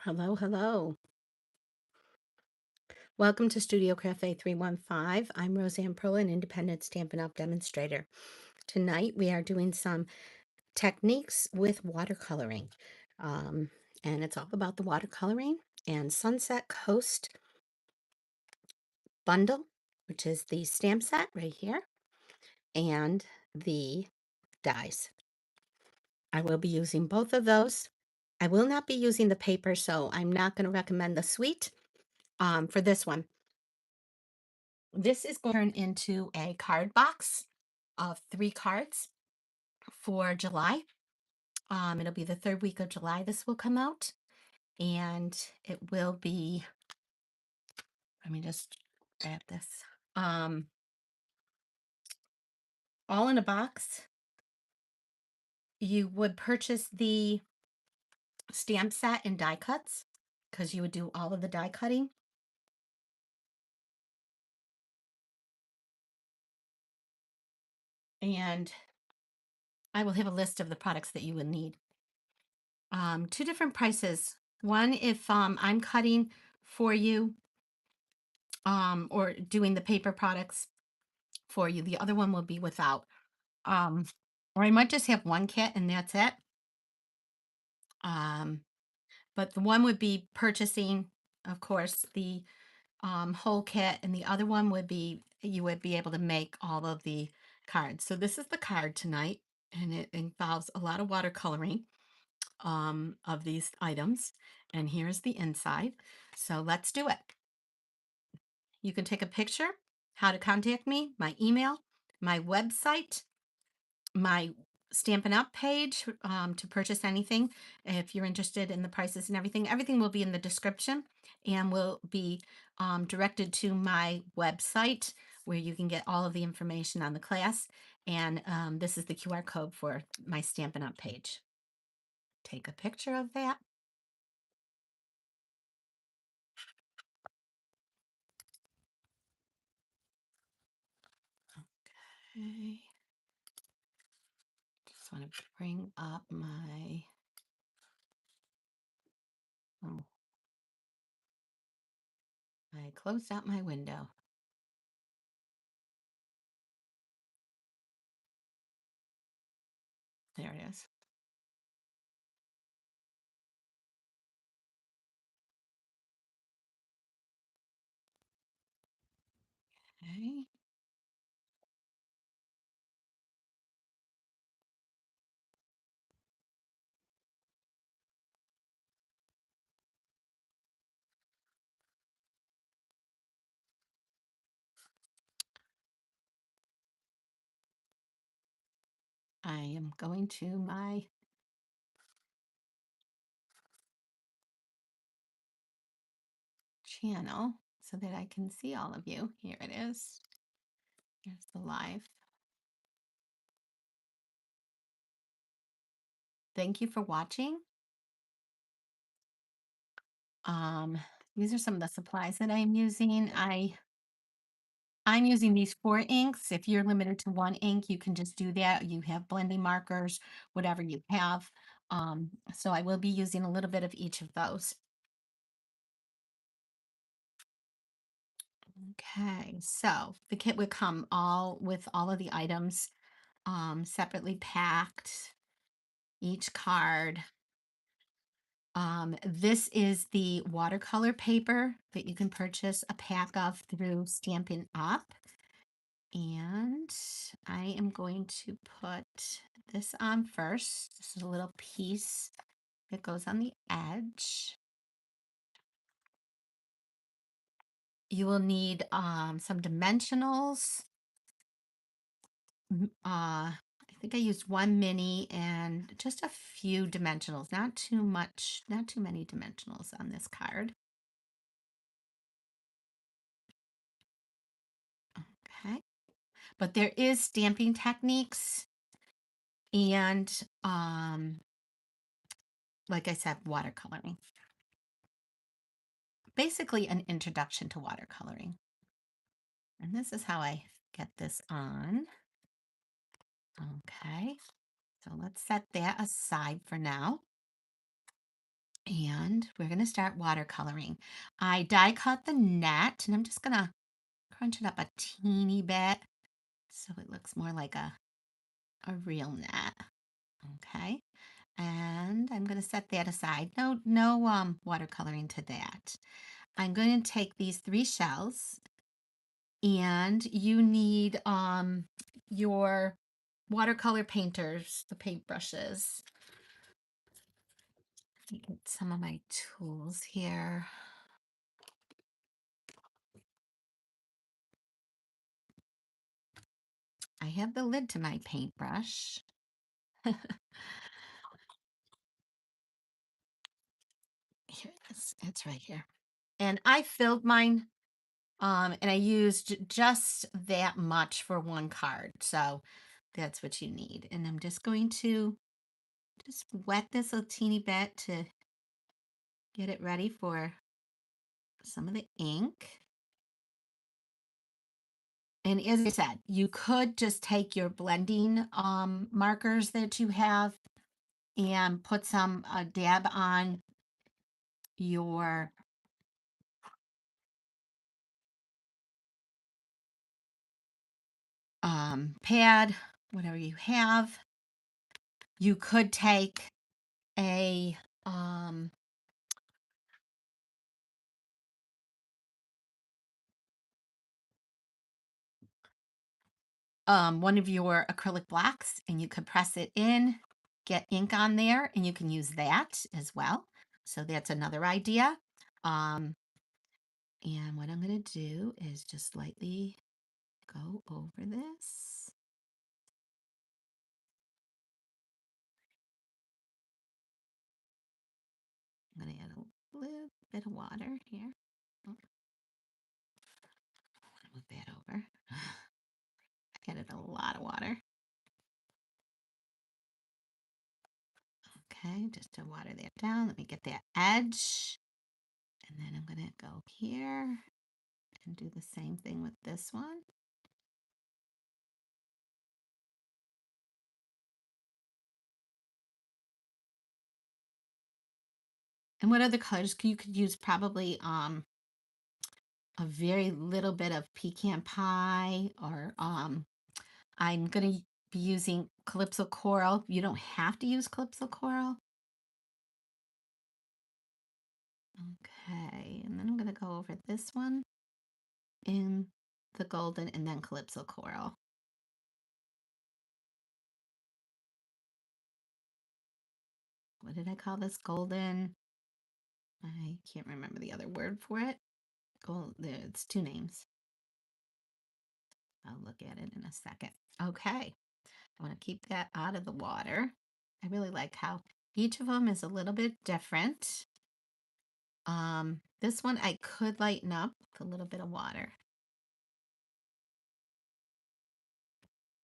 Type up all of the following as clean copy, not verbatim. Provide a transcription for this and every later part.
Hello, hello. Welcome to Studio Cafe 315. I'm Roseanne Pearl, an independent Stampin' Up! Demonstrator. Tonight we are doing some techniques with watercoloring. Um, and it's all about the watercoloring and Sunset Coast bundle, which is the stamp set right here, and the dies. I will be using both of those. I will not be using the paper, so I'm not going to recommend the suite for this one. This is going to turn into a card box of 3 cards for July. It'll be the 3rd week of July this will come out, and it will be, let me just grab this, um, all in a box. You would purchase the stamp set and die cuts because you would do all of the die cutting. And I will have a list of the products that you would need. 2 different prices. One, if I'm cutting for you or doing the paper products for you. The other one will be without. Um, or I might just have one kit and that's it. Um, but the one would be purchasing, of course, the whole kit, and the other one would be you would be able to make all of the cards. So this is the card tonight, and it involves a lot of watercoloring of these items. And here's the inside. So let's do it. You can take a picture, how to contact me, my email, my website, my Stampin' Up! Page to purchase anything. If you're interested in the prices and everything will be in the description and will be directed to my website where you can get all of the information on the class. And this is the QR code for my Stampin' Up! Page. Take a picture of that. Okay. Just want to bring up my, oh, I closed out my window. There it is. Okay. I am going to my channel so that I can see all of you. Here it is. Here's the live. Thank you for watching. Um, these are some of the supplies that I'm using. I'm using these 4 inks. If you're limited to 1 ink, you can just do that. You have blending markers, whatever you have. So I will be using a little bit of each of those. Okay, so the kit would come all with all of the items separately packed, each card. This is the watercolor paper that you can purchase a pack of through Stampin' Up. And I am going to put this on first. This is a little piece that goes on the edge. You will need some dimensionals. I think I used 1 mini and just a few dimensionals, not too much, not too many dimensionals on this card. Okay. But there is stamping techniques and like I said, watercoloring. Basically an introduction to watercoloring. And this is how I get this on. Okay. So let's set that aside for now. And we're going to start watercoloring. I die cut the net, and I'm just going to crunch it up a teeny bit so it looks more like a real net. Okay. And I'm going to set that aside. No watercoloring to that. I'm going to take these 3 shells, and you need your watercolor painters, the paintbrushes. Let me get some of my tools here. I have the lid to my paintbrush. Here it is. It's right here. And I filled mine, and I used just that much for one card. So that's what you need. And I'm just going to just wet this a teeny bit to get it ready for some of the ink. And as I said, you could just take your blending markers that you have and put some dab on your pad, whatever you have. You could take a one of your acrylic blocks, and you could press it in, get ink on there, and you can use that as well. So that's another idea. Um, and what I'm going to do is just lightly go over this. I'm going to add a little bit of water here. Oh, move that over. I added a lot of water. Okay, just to water that down. Let me get that edge. And then I'm going to go here and do the same thing with this one. And what other colors? You could use probably a very little bit of pecan pie, or I'm going to be using Calypso Coral. You don't have to use Calypso Coral. Okay, and then I'm going to go over this one in the golden and then Calypso Coral. What did I call this? Golden. I can't remember the other word for it. Gold, it's 2 names. I'll look at it in a second. Okay, I want to keep that out of the water. I really like how each of them is a little bit different. This one I could lighten up with a little bit of water.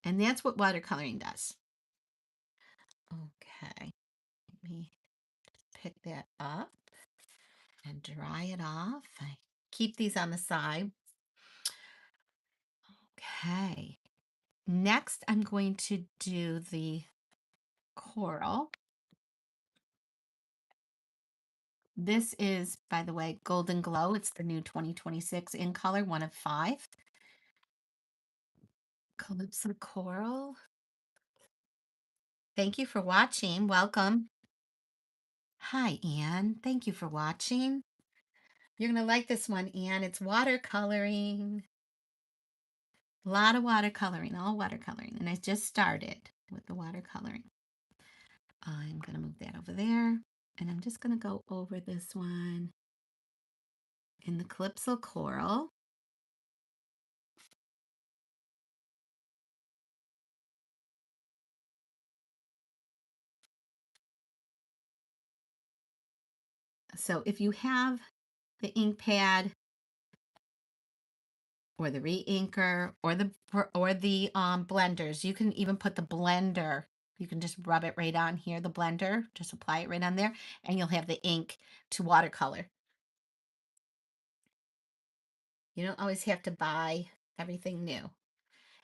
And that's what watercoloring does. Okay, let me pick that up and dry it off. I keep these on the side. Okay, next I'm going to do the coral. This is, by the way, Golden Glow. It's the new 2026 in color, 1 of 5. Calypso Coral. Thank you for watching. Welcome. Hi, Anne. Thank you for watching. You're going to like this one, Anne. It's watercoloring. A lot of watercoloring, all watercoloring. And I just started with the watercoloring. I'm going to move that over there. And I'm just going to go over this one in the Calypso Coral. So if you have the ink pad or the re-inker or the blenders, you can even put the blender. You can just rub it right on here, the blender, just apply it right on there, and you'll have the ink to watercolor. You don't always have to buy everything new.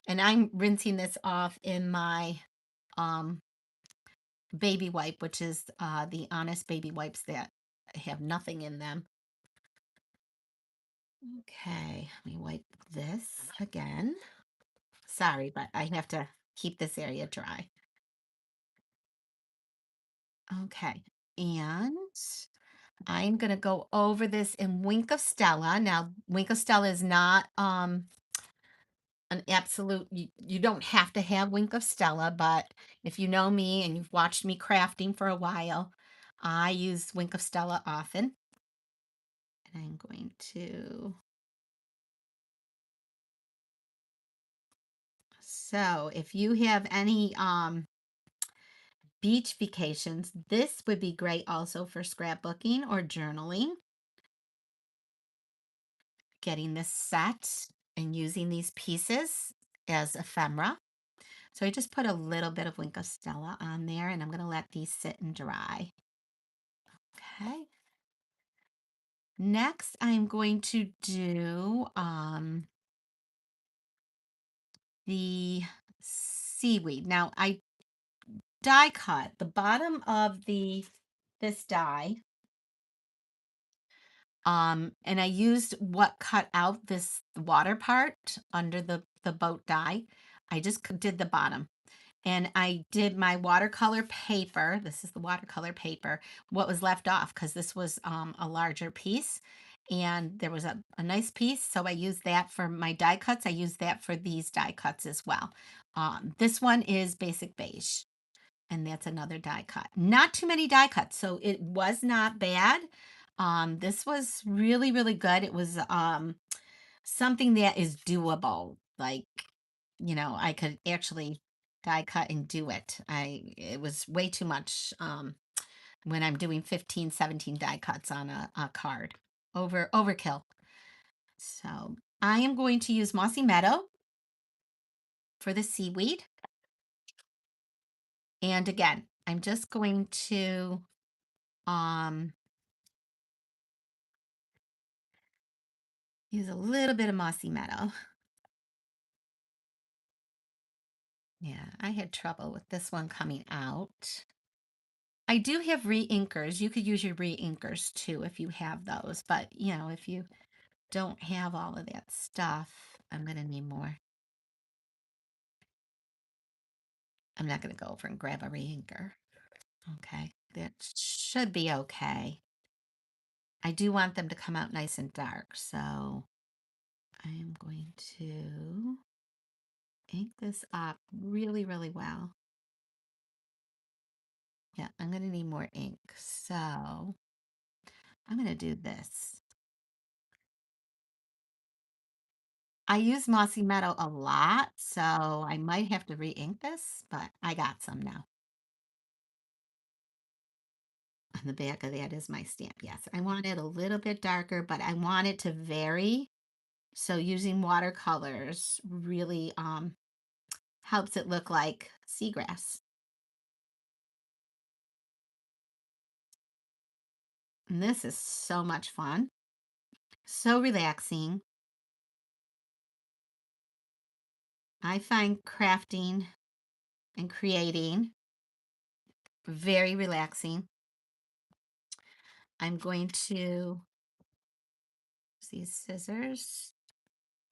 And I'm rinsing this off in my baby wipe, which is the Honest baby wipes that have nothing in them. Okay, let me wipe this again. Sorry, but I have to keep this area dry. Okay, and I'm gonna go over this in Wink of Stella. Now, Wink of Stella is not an absolute, you don't have to have Wink of Stella, but if you know me and you've watched me crafting for a while, I use Wink of Stella often. And I'm going to, so if you have any beach vacations, this would be great also for scrapbooking or journaling. Getting this set and using these pieces as ephemera. So I just put a little bit of Wink of Stella on there, and I'm going to let these sit and dry. Okay. Next, I'm going to do the seaweed. Now, I die cut the bottom of this die, and I used what cut out this water part under the boat die. I just did the bottom. And I did my watercolor paper. This is the watercolor paper, what was left off, because this was a larger piece. And there was a nice piece. So I used that for my die cuts. I used that for these die cuts as well. This one is basic beige. And that's another die cut. Not too many die cuts. So it was not bad. This was really, really good. It was something that is doable. Like, I could actually die cut and do it. It was way too much when I'm doing 15, 17 die cuts on a card. Overkill. So I am going to use Mossy Meadow for the seaweed. And again, I'm just going to um use a little bit of Mossy Meadow. Yeah, I had trouble with this one coming out. I do have re-inkers. You could use your re-inkers too if you have those. But, if you don't have all of that stuff, I'm going to need more. I'm not going to go over and grab a re-inker. Okay, that should be okay. I do want them to come out nice and dark, so I am going to ink this up really, really well. Yeah, I'm going to need more ink, so I'm going to do this. I use Mossy Meadow a lot, so I might have to re-ink this, but I got some now. On the back of that is my stamp. Yes, I want it a little bit darker, but I want it to vary. So using watercolors really helps it look like seagrass. And this is so much fun, so relaxing. I find crafting and creating very relaxing. I'm going to use these scissors.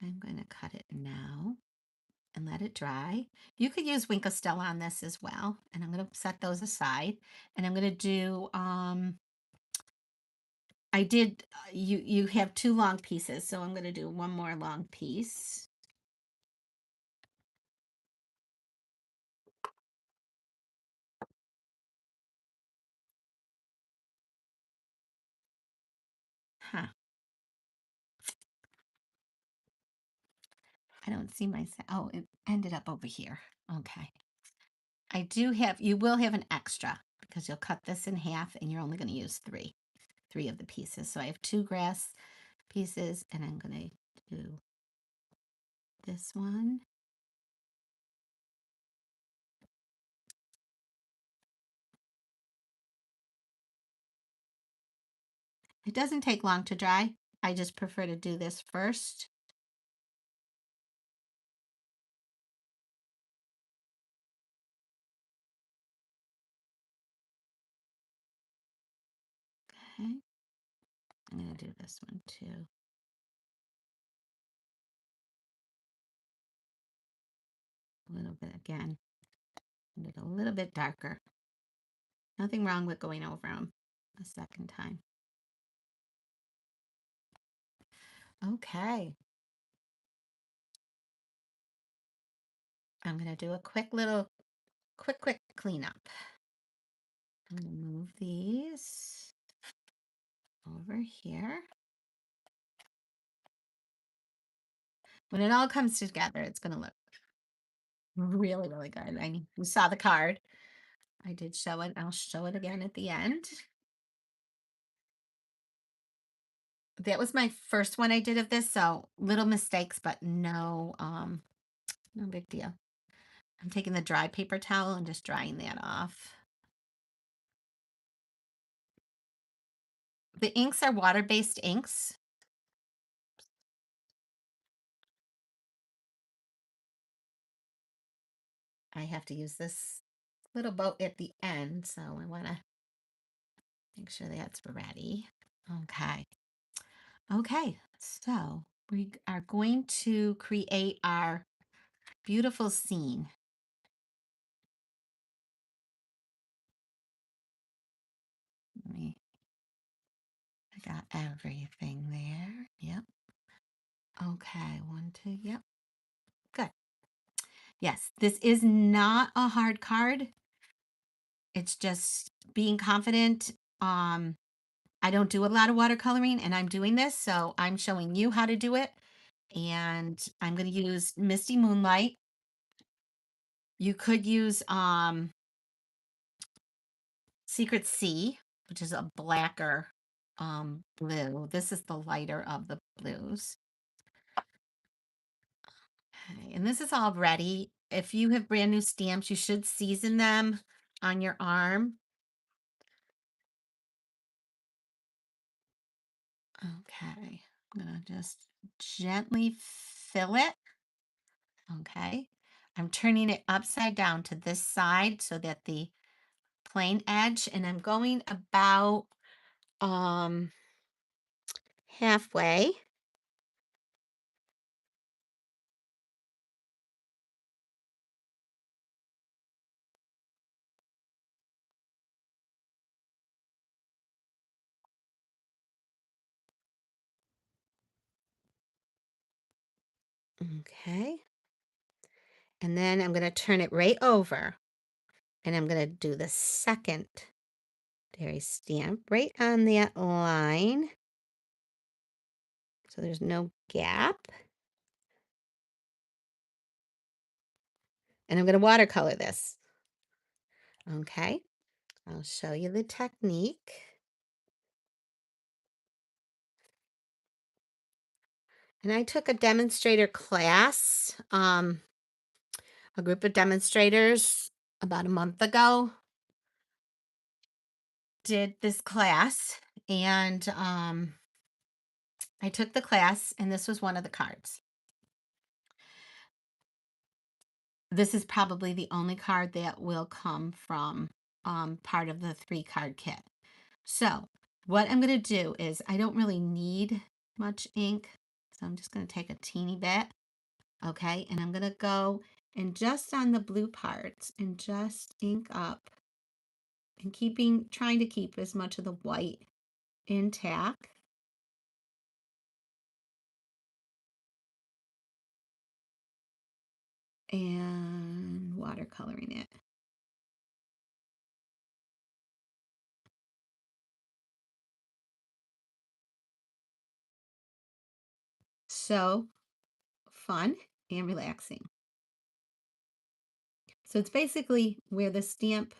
I'm going to cut it now and let it dry. You could use Wink of Stella on this as well. And I'm going to set those aside. And I'm going to do, I did, you have two long pieces. So I'm going to do one more long piece. Huh. I don't see my, oh, it ended up over here. Okay. I do have, you will have an extra because you'll cut this in half and you're only going to use three of the pieces. So I have two grass pieces and I'm going to do this one. It doesn't take long to dry. I just prefer to do this first. Okay. I'm going to do this one too. A little bit again. Get a little bit darker. Nothing wrong with going over them a second time. Okay. I'm going to do a quick cleanup. I'm going to move these over here. When it all comes together, it's going to look really, really good. You saw the card. I did show it. I'll show it again at the end. That was my first one I did of this, so little mistakes, but no big deal. I'm taking the dry paper towel and just drying that off. The inks are water-based inks. I have to use this little boat at the end, so I want to make sure that's ready. Okay. Okay, so we are going to create our beautiful scene. I got everything there. Yep. Okay, 1, 2, yep. Good. Yes, this is not a hard card. It's just being confident. I don't do a lot of watercoloring and I'm doing this, so I'm showing you how to do it. And I'm going to use Misty Moonlight. You could use Secret Sea, which is a blacker blue. This is the lighter of the blues. Okay, and this is all ready. If you have brand new stamps, you should season them on your arm. Okay, I'm gonna just gently fill it. Okay, I'm turning it upside down to this side so that the plain edge, and I'm going about halfway. Okay, and then I'm going to turn it right over, and I'm going to do the second dairy stamp right on that line so there's no gap. And I'm going to watercolor this. Okay, I'll show you the technique. And I took a demonstrator class, a group of demonstrators about a month ago did this class, and I took the class, and this was one of the cards. This is probably the only card that will come from part of the 3-card kit. So what I'm going to do is, I don't really need much ink, so I'm just going to take a teeny bit. Okay, and I'm going to go and just on the blue parts and just ink up and trying to keep as much of the white intact. And watercoloring it. So fun and relaxing. So it's basically where the stamp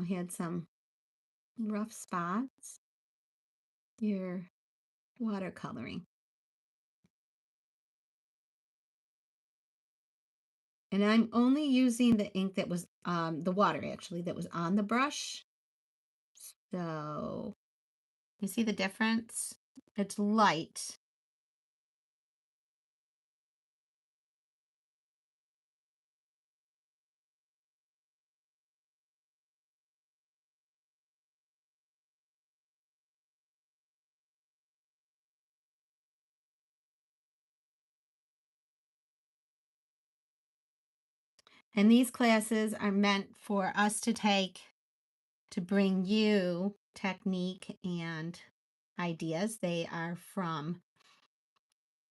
had some rough spots. You're watercoloring. And I'm only using the ink that was the water actually that was on the brush. So you see the difference? It's light. And these classes are meant for us to take to bring you technique and ideas. They are from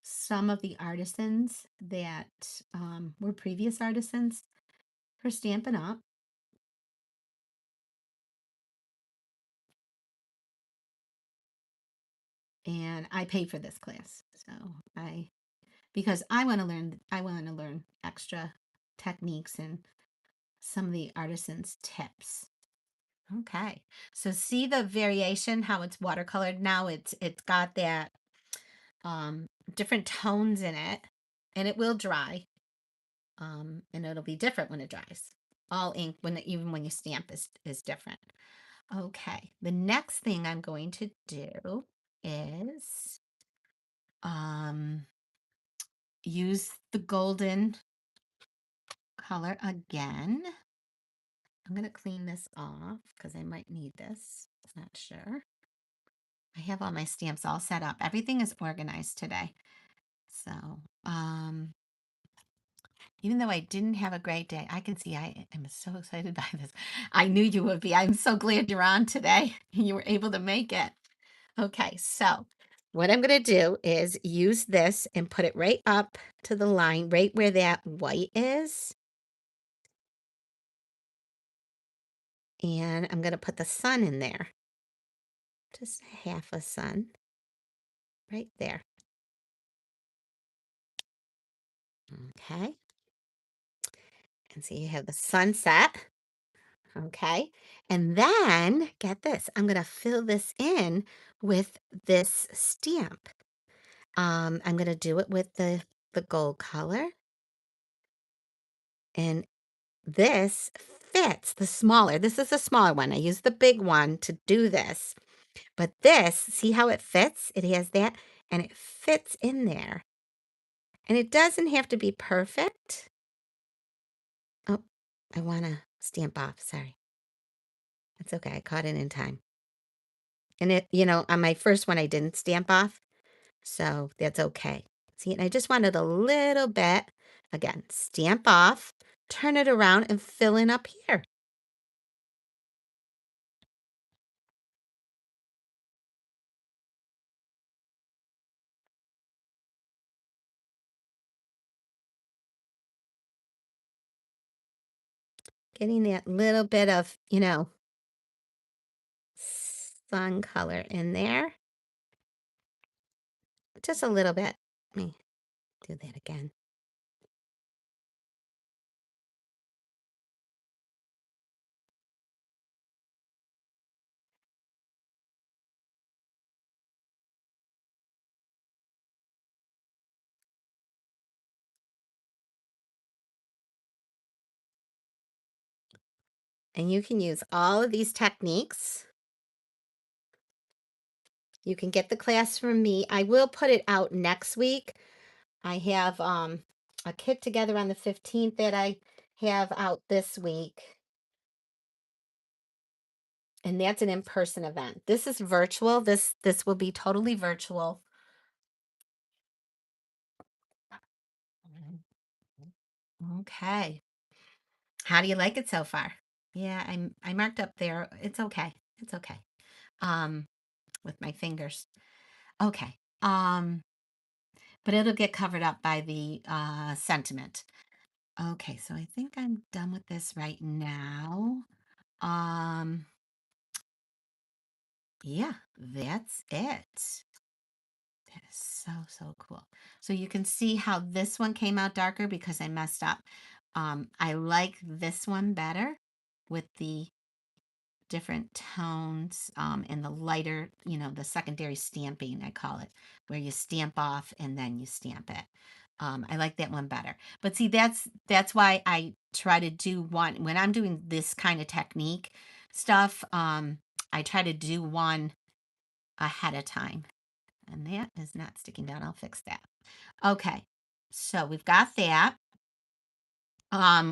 some of the artisans that were previous artisans for Stampin' Up. And I pay for this class. So because I want to learn extra techniques and some of the artisans' tips. Okay. So see the variation, how it's watercolored now. It's got that um different tones in it, and it will dry. And it'll be different when it dries. All ink, even when you stamp, is different. Okay. The next thing I'm going to do is um use the golden color again. I'm going to clean this off because I might need this. Not sure. I have all my stamps all set up. Everything is organized today. So, even though I didn't have a great day, I can see I am so excited by this. I knew you would be. I'm so glad you're on today. You were able to make it. Okay, so what I'm going to do is use this and put it right up to the line, right where that white is. And I'm going to put the sun in there. Just half a sun right there. Okay. And so you have the sunset. Okay. And then get this, I'm going to fill this in with this stamp. I'm going to do it with the gold color. And this fits the smaller. This is a smaller one. I use the big one to do this. But this, see how it fits? It has that and it fits in there. And it doesn't have to be perfect. Oh, I want to stamp off. Sorry. That's okay. I caught it in time. And on my first one, I didn't stamp off. So that's okay. See, and I just wanted a little bit. Again, stamp off, turn it around, and fill in up here. Getting that little bit of, sun color in there. Just a little bit. Let me do that again. And you can use all of these techniques. You can get the class from me. I will put it out next week. I have a kit together on the 15th that I have out this week. And that's an in-person event. This is virtual. This will be totally virtual. Okay. How do you like it so far? Yeah, I marked up there. It's okay. It's okay. Um, with my fingers. Okay. But it'll get covered up by the sentiment. Okay, so I think I'm done with this right now. Um, yeah, that's it. That is so, so cool. So you can see how this one came out darker because I messed up. I like this one better with the different tones and the lighter, the secondary stamping, I call it, where you stamp off and then you stamp it. I like that one better. But see, that's why I try to do one when I'm doing this kind of technique stuff. I try to do one ahead of time. And that is not sticking down. I'll fix that. Okay. So we've got that.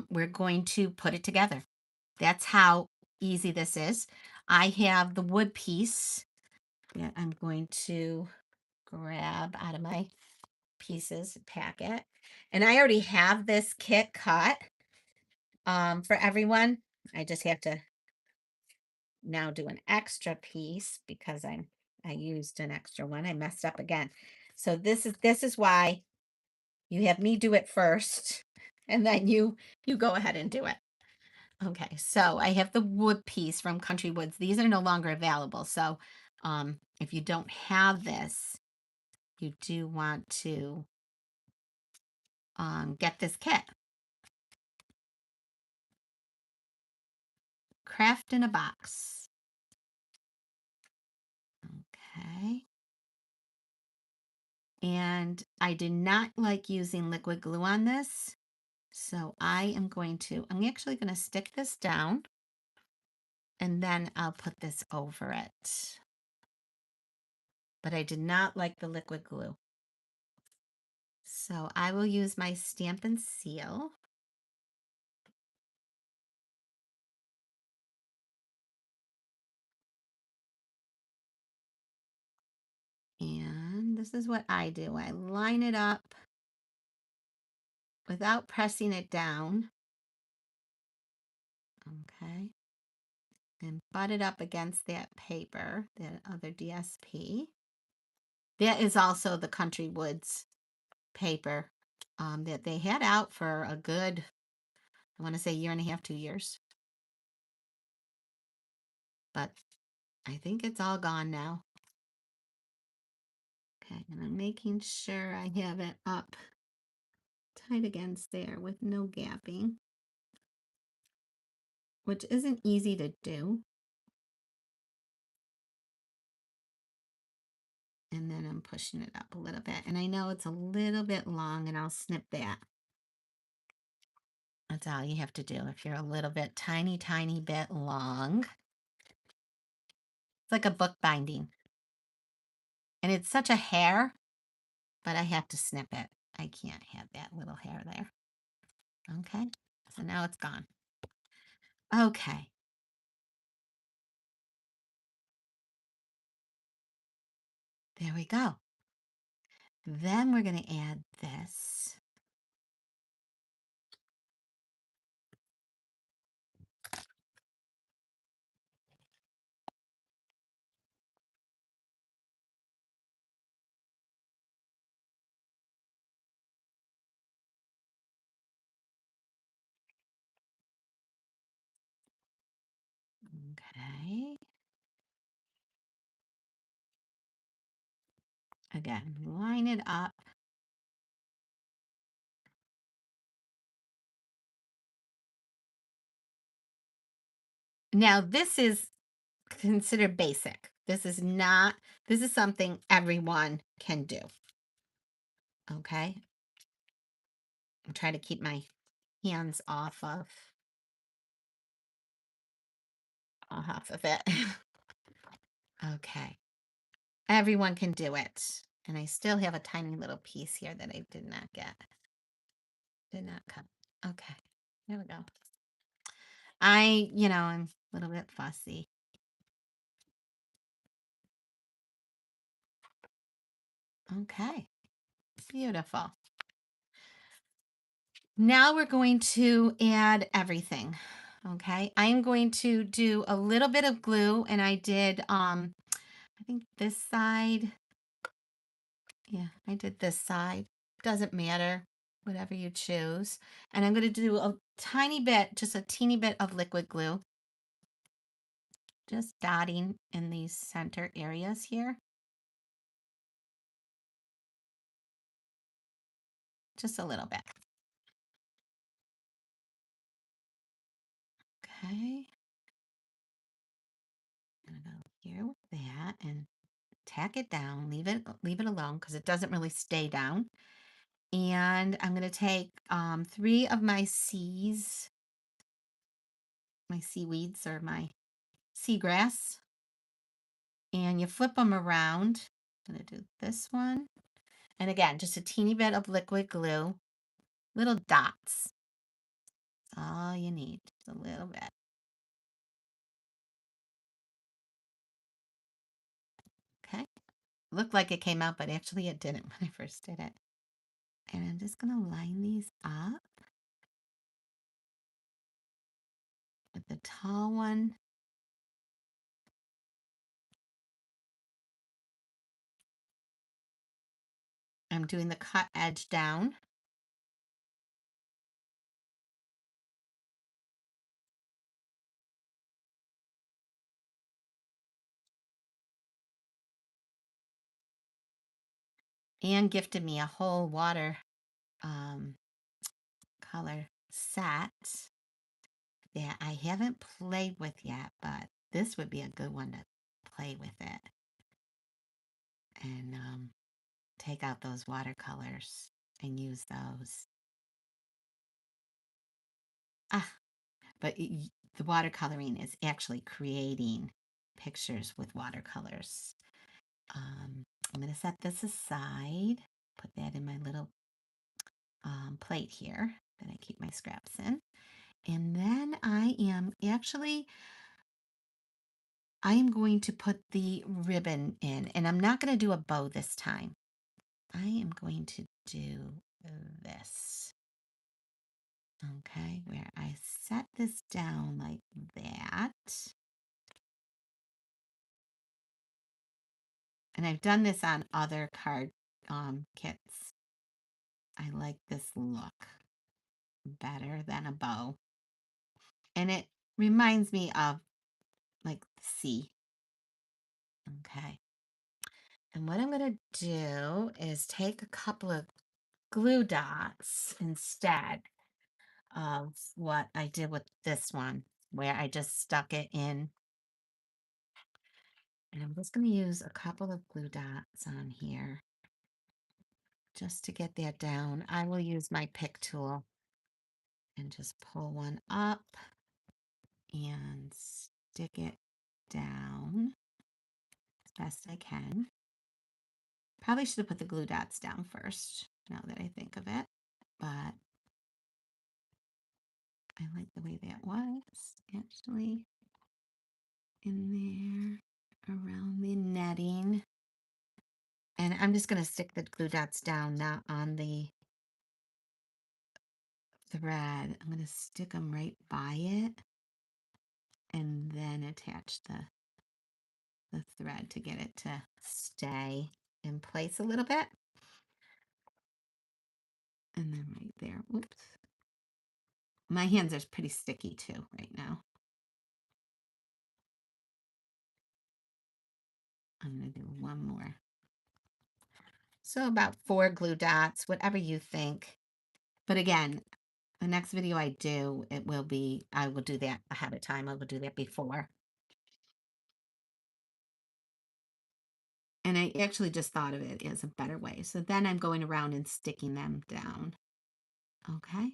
We're going to put it together. That's how easy this is. I have the wood piece that I'm going to grab out of my pieces packet. And I already have this kit cut. For everyone, I just have to now do an extra piece because I used an extra one. I messed up again. So this is why you have me do it first and then you go ahead and do it. Okay, so I have the wood piece from Country Woods. These are no longer available. So if you don't have this, you do want to get this kit. Craft in a box. Okay. And I did not like using liquid glue on this. So I'm actually going to stick this down and then I'll put this over it. But I did not like the liquid glue. So I will use my stamp and seal. And this is what I do. I line it up without pressing it down. Okay. And butt it up against that paper, that other DSP. That is also the Country Woods paper that they had out for a good, I want to say, year and a half, 2 years. But I think it's all gone now. Okay, and I'm making sure I have it up tight against there with no gapping, which isn't easy to do. And then I'm pushing it up a little bit. And I know it's a little bit long and I'll snip that. That's all you have to do. If you're a little bit tiny bit long, it's like a book binding. And it's such a hair, but I have to snip it. I can't have that little hair there. Okay, so now it's gone. Okay. There we go. Then we're going to add this. Okay. Again, line it up. Now, this is considered basic. This is something everyone can do. Okay. I'm trying to keep my hands off of it. Okay. Everyone can do it. And I still have a tiny little piece here that I did not cut. Okay. There we go. I'm a little bit fussy. Okay. Beautiful. Now we're going to add everything. Okay. I'm going to do a little bit of glue and I did, I think this side. Yeah, I did this side. Doesn't matter, whatever you choose. And I'm going to do a tiny bit, just a teeny bit of liquid glue. Just dotting in these center areas here. Just a little bit. Okay. I'm going to go here with that and tack it down. Leave it alone because it doesn't really stay down. And I'm going to take 3 of my seaweeds or my seagrass, and you flip them around. I'm going to do this one. And again, just a teeny bit of liquid glue, little dots. That's all you need, just a little bit. Okay. Looked like it came out, but actually it didn't when I first did it. And I'm just going to line these up. with the tall one. I'm doing the cut edge down. Anne gifted me a whole water um, color set that I haven't played with yet, but this would be a good one to play with it and take out those watercolors and use those. Ah, but the watercoloring is actually creating pictures with watercolors. I'm going to set this aside, put that in my little plate here that I keep my scraps in. And then I am going to put the ribbon in, and I'm not going to do a bow this time. I am going to do this. Okay, where I set this down like that. And I've done this on other card kits. I like this look better than a bow. And it reminds me of like the sea. Okay. And what I'm going to do is take a couple of glue dots instead of what I did with this one, where I just stuck it in. And I'm just going to use a couple of glue dots on here just to get that down. I will use my pick tool and just pull one up and stick it down as best I can. Probably should have put the glue dots down first, now that I think of it, but I like the way that was actually in there around the netting. And I'm just going to stick the glue dots down, not on the thread. I'm going to stick them right by it and then attach the thread to get it to stay in place a little bit. And then right there, oops. My hands are pretty sticky too right now. I'm going to do one more. So about 4 glue dots, whatever you think. But again, the next video I do, I will do that ahead of time. I will do that before. And I actually just thought of it as a better way. So then I'm going around and sticking them down. Okay.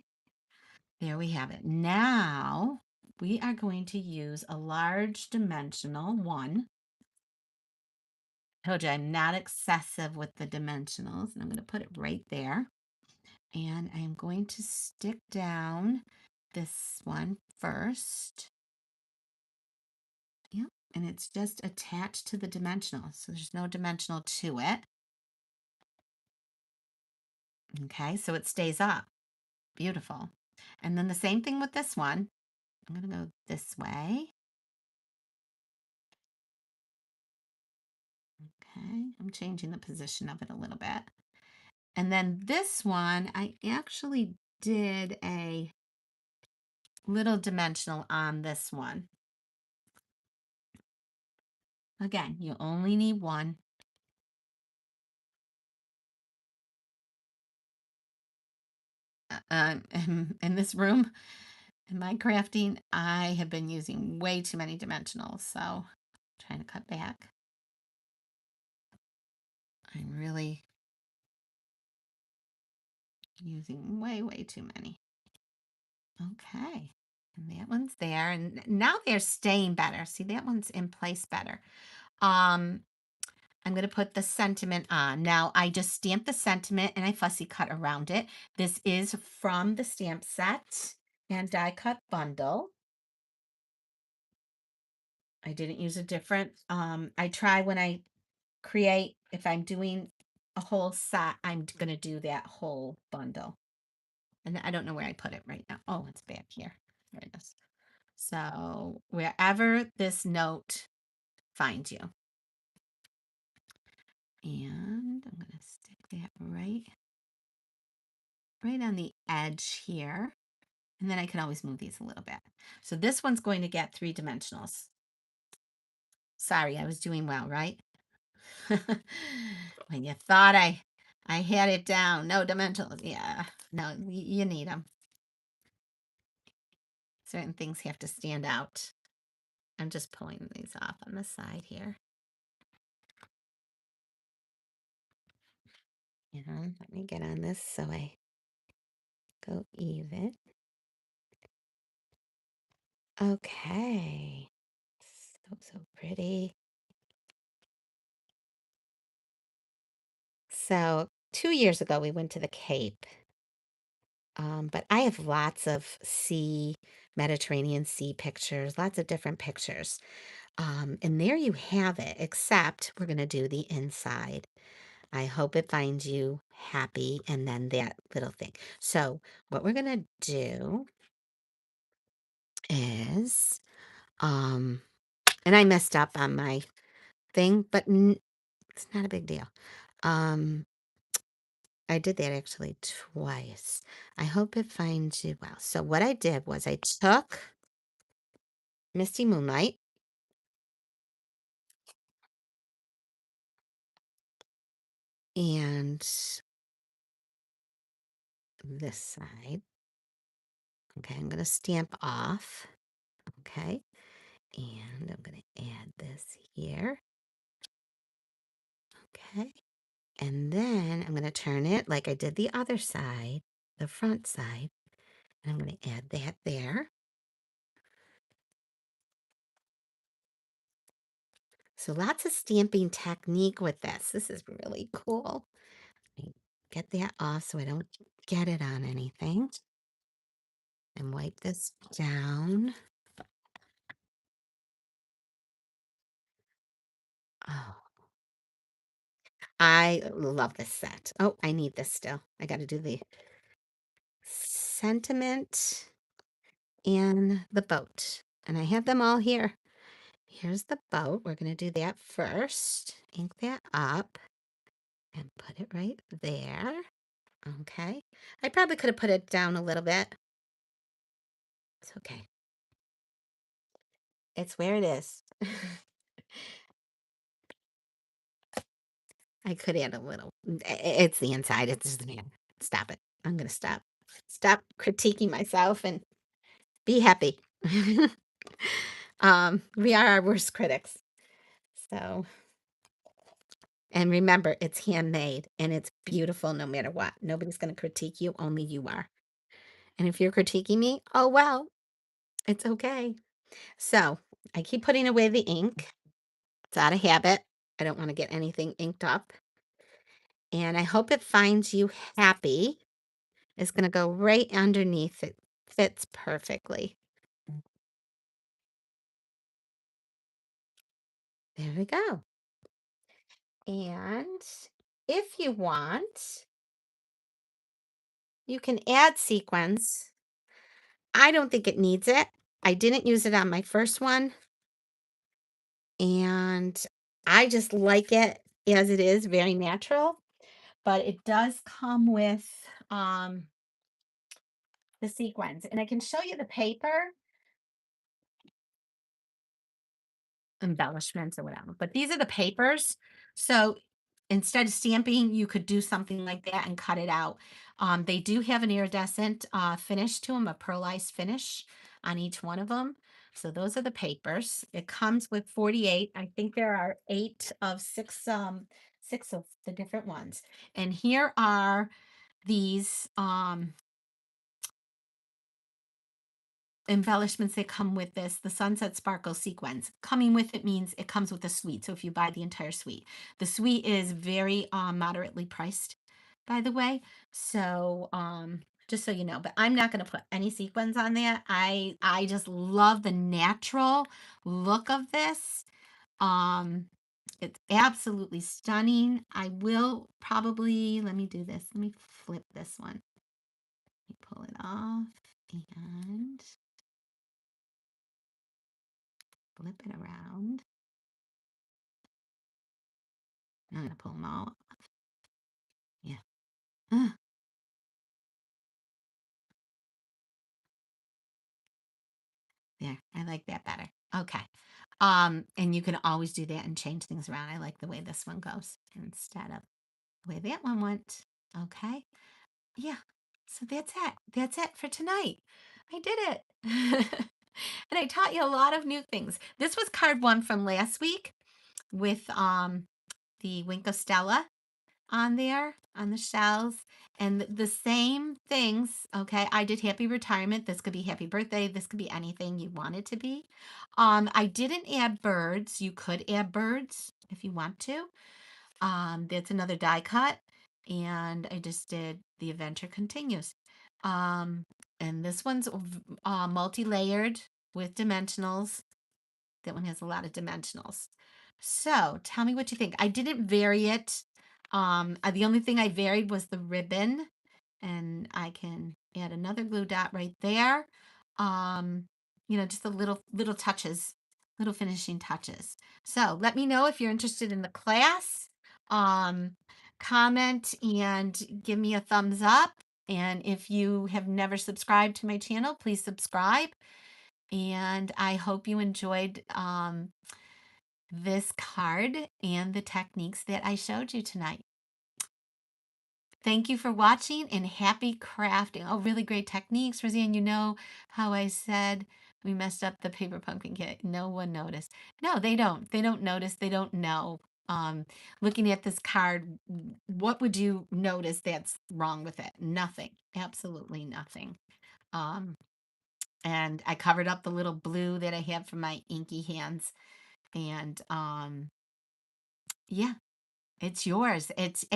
There we have it. Now we are going to use a large dimensional one. I told you I'm not excessive with the dimensionals, and I'm going to put it right there. And I'm going to stick down this one first. Yep. And it's just attached to the dimensional. So there's no dimensional to it. Okay, so it stays up. Beautiful. And then the same thing with this one. I'm going to go this way. Okay, I'm changing the position of it a little bit. And then this one, I actually did a little dimensional on this one. Again, you only need one. In this room, in my crafting, I have been using way too many dimensionals, so I'm trying to cut back. I'm really using way, way too many. Okay, and that one's there, and now they're staying better. See, that one's in place better. I'm going to put the sentiment on. Now, I just stamped the sentiment and I fussy cut around it. This is from the stamp set and die cut bundle. I didn't use a different, I try when I create, if I'm doing a whole set, I'm going to do that whole bundle. And I don't know where I put it right now. Oh, it's back here. There it is. So wherever this note finds you. And I'm going to stick that right on the edge here. And then I can always move these a little bit. So this one's going to get 3 dimensionals. Sorry, I was doing well, right? When you thought I had it down. No dimensionals. Yeah. No, you need them. Certain things have to stand out. I'm just pulling these off on the side here. Let me get on this so I go even. Okay. So pretty. So 2 years ago, we went to the Cape. But I have lots of Mediterranean Sea pictures, lots of different pictures. And there you have it, except we're going to do the inside. I hope it finds you happy and then that little thing. So what we're going to do is, and I messed up on my thing, but it's not a big deal. I did that actually twice. I hope it finds you well. So what I did was I took Misty Moonlight and this side. Okay, I'm going to stamp off. Okay, and I'm going to add this here. Okay, and then I'm going to turn it like I did the other side, the front side, and I'm going to add that there. So lots of stamping technique with this. This is really cool. Let me get that off so I don't get it on anything. And wipe this down. Oh, I love this set. Oh, I need this still. I got to do the sentiment and the boat. And I have them all here. Here's the boat. We're going to do that first. Ink that up and put it right there. Okay. I probably could have put it down a little bit. It's okay. It's where it is. I could add a little. It's the inside. It's just the man. Stop it. I'm going to stop. Stop critiquing myself and be happy. We are our worst critics. So, and remember, it's handmade and it's beautiful no matter what. Nobody's going to critique you, only you are. And if you're critiquing me, oh well, it's okay. So, I keep putting away the ink. It's out of habit. I don't want to get anything inked up. And I hope it finds you happy. It's going to go right underneath. It fits perfectly. There we go. And if you want, you can add sequins. I don't think it needs it. I didn't use it on my first one. And I just like it as it is, very natural. But it does come with the sequins. And I can show you the paper embellishments or whatever. But these are the papers. So instead of stamping, you could do something like that and cut it out. They do have an iridescent finish to them, a pearlized finish on each one of them. So those are the papers. It comes with 48. I think there are 6 of the different ones. And here are these embellishments that come with this, the Sunset Sparkle sequence. Coming with it means it comes with a suite. So if you buy the entire suite, the suite is very moderately priced, by the way. So just so you know, but I'm not going to put any sequins on that. I just love the natural look of this. It's absolutely stunning. I will probably, let me do this. Let me flip this one. Let me pull it off and flip it around. I'm gonna pull them all. Yeah. Ah, there. I like that better. Okay. And you can always do that and change things around. I like the way this one goes instead of the way that one went. Okay. Yeah. So that's it. That's it for tonight. I did it. And I taught you a lot of new things. This was card one from last week with the Wink of Stella on there on the shells and the same things. Okay, I did happy retirement. This could be happy birthday. This could be anything you want it to be. I didn't add birds. You could add birds if you want to. That's another die cut, and I just did the adventure continues. Um, and this one's multi-layered with dimensionals. That one has a lot of dimensionals. So tell me what you think. I didn't vary it. The only thing I varied was the ribbon, and I can add another glue dot right there. Um, just the little touches, little finishing touches. So let me know if you're interested in the class. Um, Comment and give me a thumbs up. And if you have never subscribed to my channel, please subscribe. And I hope you enjoyed this card and the techniques that I showed you tonight. Thank you for watching and happy crafting. Oh, really great techniques, Roseanne. You know how I said we messed up the paper pumpkin kit. No one noticed. No, they don't. They don't notice. They don't know. Looking at this card, what would you notice that's wrong with it? Nothing. Absolutely nothing. Um, and I covered up the little blue that I have from my inky hands. And yeah, it's yours. It's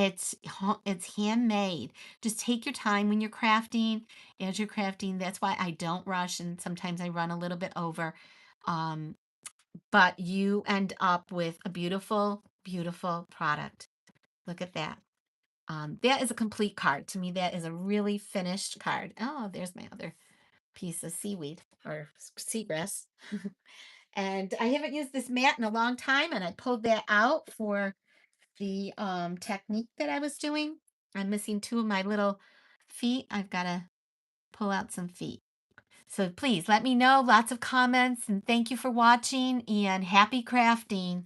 handmade. Just take your time when you're crafting. As you're crafting, that's why I don't rush and sometimes I run a little bit over. Um, but you end up with a beautiful, beautiful product. Look at that. That is a complete card. To me, that is a really finished card. Oh, there's my other piece of seaweed or seagrass. And I haven't used this mat in a long time, and I pulled that out for the technique that I was doing. I'm missing two of my little feet. I've got to pull out some feet. So please let me know. Lots of comments, and thank you for watching, and happy crafting.